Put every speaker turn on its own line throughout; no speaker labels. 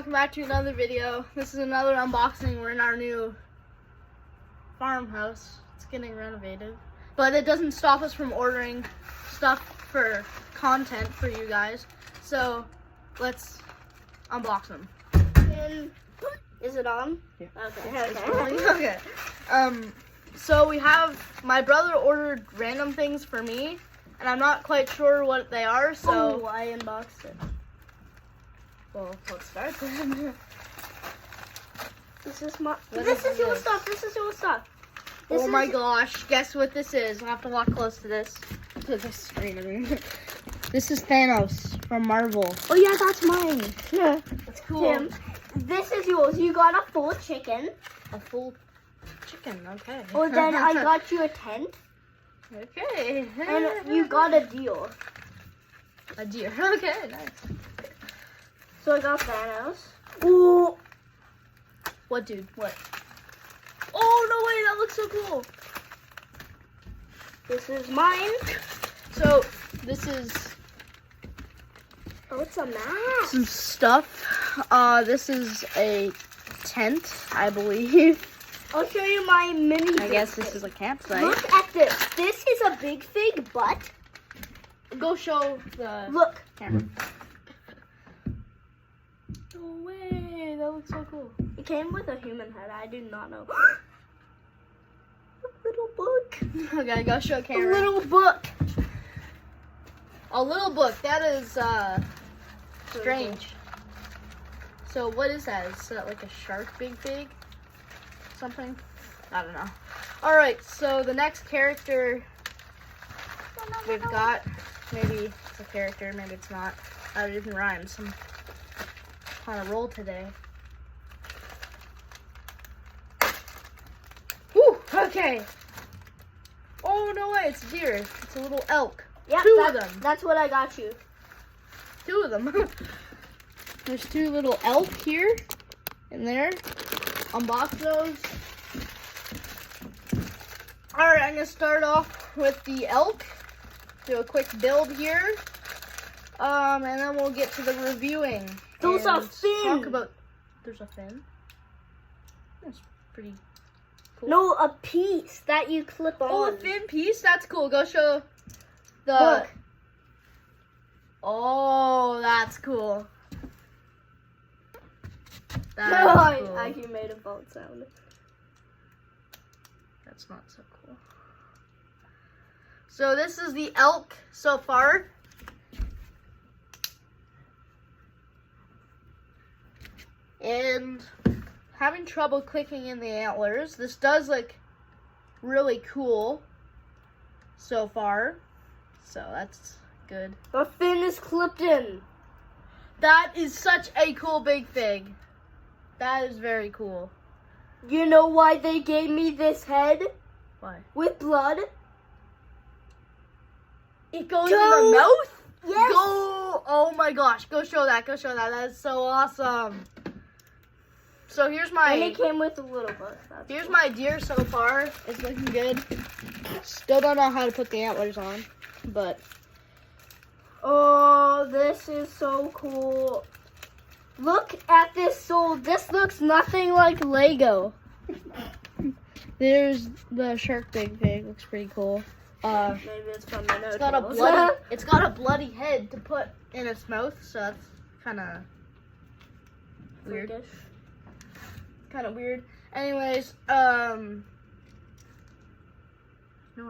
welcome back to another video. This is another unboxing. We're in our new farmhouse. It's getting renovated. But it doesn't stop us from ordering stuff for content for you guys. So, let's unbox them.
Is it on?
Yeah.
Okay.
Okay. So we have, my brother ordered random things for me, and I'm not quite sure what they are, so.
Oh, I unboxed it.
Well, let's start then.
This is my.
What
This
is
is your
this?
stuff. This is your stuff. This
Oh my
is-
gosh, guess what this is? I have to walk close to this. To the screen, I mean. This is Thanos from Marvel.
Oh yeah, that's mine. Yeah.
That's cool.
Tim, this is yours. You got a full chicken.
A full chicken, okay.
Oh, then I got you a tent,
Okay.
and you got a deal.
a deer. Okay, nice.
So I got Thanos. Ooh.
What, dude? What? Oh, no way, that looks so cool.
This is mine.
So, this is
Oh, it's a map.
some stuff. This is a tent, I believe.
I'll show you my mini.
I guess this is a campsite.
Look at this. This is a big fig butt.
Go show the
Look.
camera. No way, that looks so cool.
It came with a human head. I do not know. A little book.
Okay, go show
A
camera.
little book.
A little book. That is strange. So what is that? Is that like a shark big? Something? I don't know. Alright, so the next character we've got, maybe it's a character, maybe it's not. It even rhymes. I'm on a roll today. Whew, okay. Oh, no way, it's a deer. It's a little elk.
Yep,
Two of them.
That's what I got you.
Two of them. There's two little elk here and there. Unbox those. Alright, I'm gonna start off with the elk. Do a quick build here. And then we'll get to the reviewing.
Those
and
are fins.
Talk about. There's a fin. That's pretty cool.
No, a piece that you clip on.
Oh, a fin piece? That's cool. Go show the.
Look.
Oh, that's cool. That
No,
is cool.
I actually made a boat sound.
That's not so cool. So this is the elk so far. And having trouble clicking in the antlers. This does look really cool so far. So that's good.
The fin is clipped in.
That is such a cool big fig. That is very cool.
You know why they gave me this head
Why?
with blood?
It goes in
Go!
the mouth?
Yes.
Go! Oh my gosh, go show that, go show that. That is so awesome. So here's
And
my
it came with a little book. That's
here's
cool.
my deer so far. It's looking good. Still don't know how to put the antlers on, but
Oh, this is so cool. Look at this sole. This looks nothing like Lego.
there's the shark big pig. Looks pretty cool.
Maybe it's from the
It's got a bloody head to put in its mouth, so that's kind of weird. Kind of weird. Anyways, no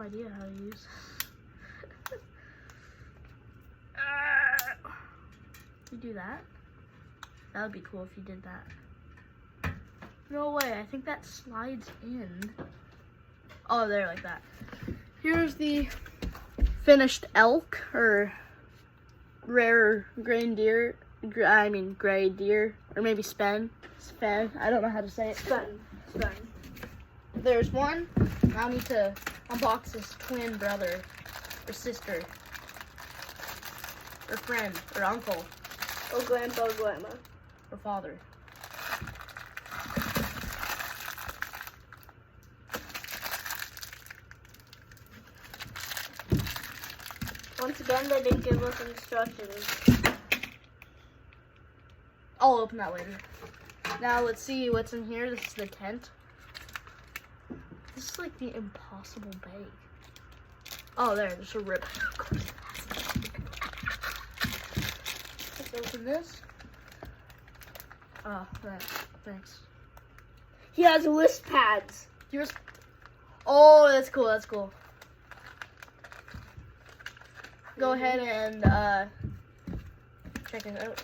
idea how to use. You do that? That would be cool if you did that. No way, I think that slides in. Oh, there, like that. Here's the finished elk, or rare gray deer, gray deer, or maybe Spen. I don't know how to say it.
Spun.
There's one. Now I need to unbox his twin brother, or sister, or friend, or uncle,
Oh, grandpa, grandma.
or father.
Once again, they didn't give us instructions.
I'll open that later. Now let's see what's in here. This is the tent. This is like the impossible bag. Oh, there's a rip. Let's open this. Oh, thanks.
He has wrist pads.
Here's. Oh, that's cool. That's cool. Go ahead and check it out.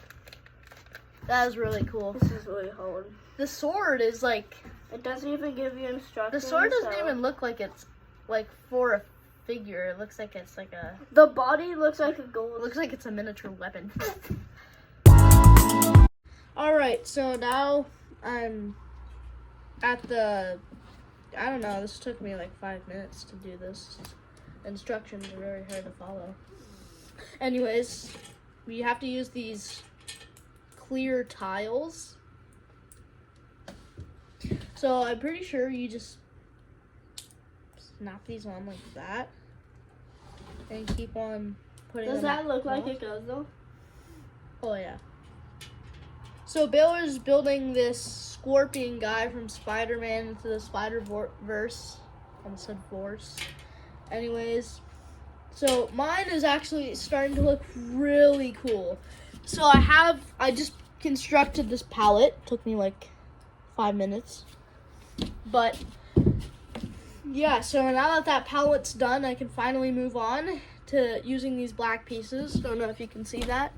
That is really cool.
This is really hard.
The sword is like.
It doesn't even give you instructions.
The sword doesn't even look like it's like for a figure. It looks like it's like a.
The body looks like a gold.
It looks like it's a miniature weapon. All right, so now I'm at the. I don't know. This took me like 5 minutes to do this. Instructions are very hard to follow. Anyways, we have to use these clear tiles. So I'm pretty sure you just snap these on like that and keep on putting
Does
them
that look like
off.
it goes though?
Oh yeah. So Baylor's building this scorpion guy from Spider-Man into the Spider-Verse. I almost said Force. Anyways, so mine is actually starting to look really cool. So I just constructed this palette. Took me like 5 minutes. But yeah, so now that palette's done, I can finally move on to using these black pieces. Don't know if you can see that.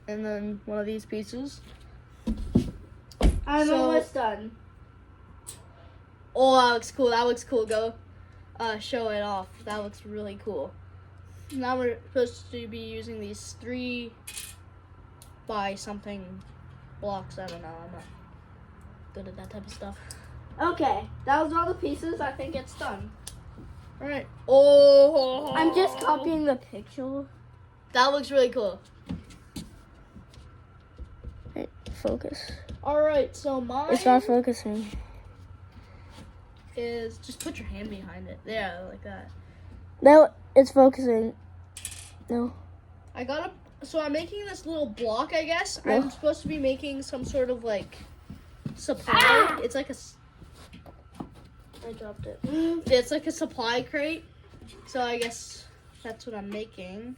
And then one of these pieces.
I'm almost done.
Oh, that looks cool. That looks cool. Go show it off. That looks really cool. Now we're supposed to be using these 3 by something blocks. I don't know. I'm not good at that type of stuff.
Okay, that was all the pieces. I think it's done.
All right. Oh.
I'm just copying the picture.
That looks really cool.
Wait, focus.
All right. So mine
It's not focusing.
is just put your hand behind it. Yeah, like that.
No, it's focusing. No.
So I'm making this little block, I guess.
Yeah.
I'm supposed to be making some sort of like supply.
Ah!
It's like
I dropped it.
it's like a supply crate. So I guess that's what I'm making.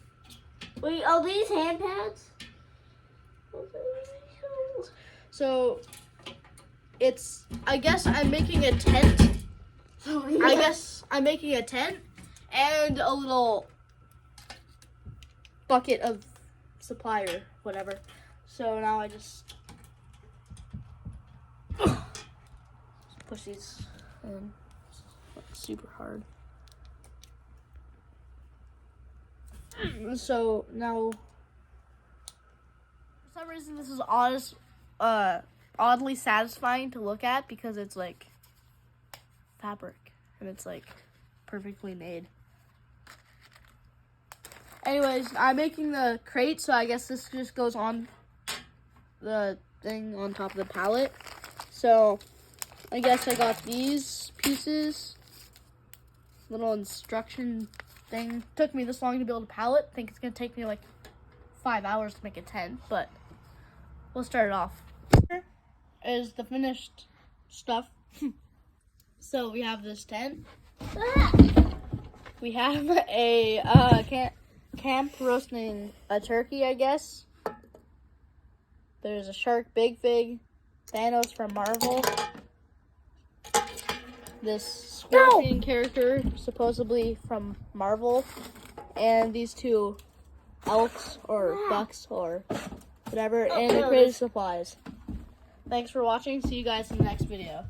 Wait, are these hand pads?
So I guess I'm making a tent. I guess I'm making a tent and a little bucket of supply or whatever. So now I just push these in. It's super hard. So now, for some reason, this is oddly satisfying to look at because it's like fabric and it's like perfectly made. Anyways, I'm making the crate, so I guess this just goes on the thing on top of the pallet. So I guess I got these pieces, little instruction thing. Took me this long to build a pallet. I think it's gonna take me like 5 hours to make a tent, but we'll start it off. Here is the finished stuff. So we have this tent. We have a camp roasting a turkey, I guess. There's a shark, Big Fig, Thanos from Marvel. This scorpion character, supposedly from Marvel, and these 2 elks or bucks or whatever, and the creative supplies. Thanks for watching. See you guys in the next video.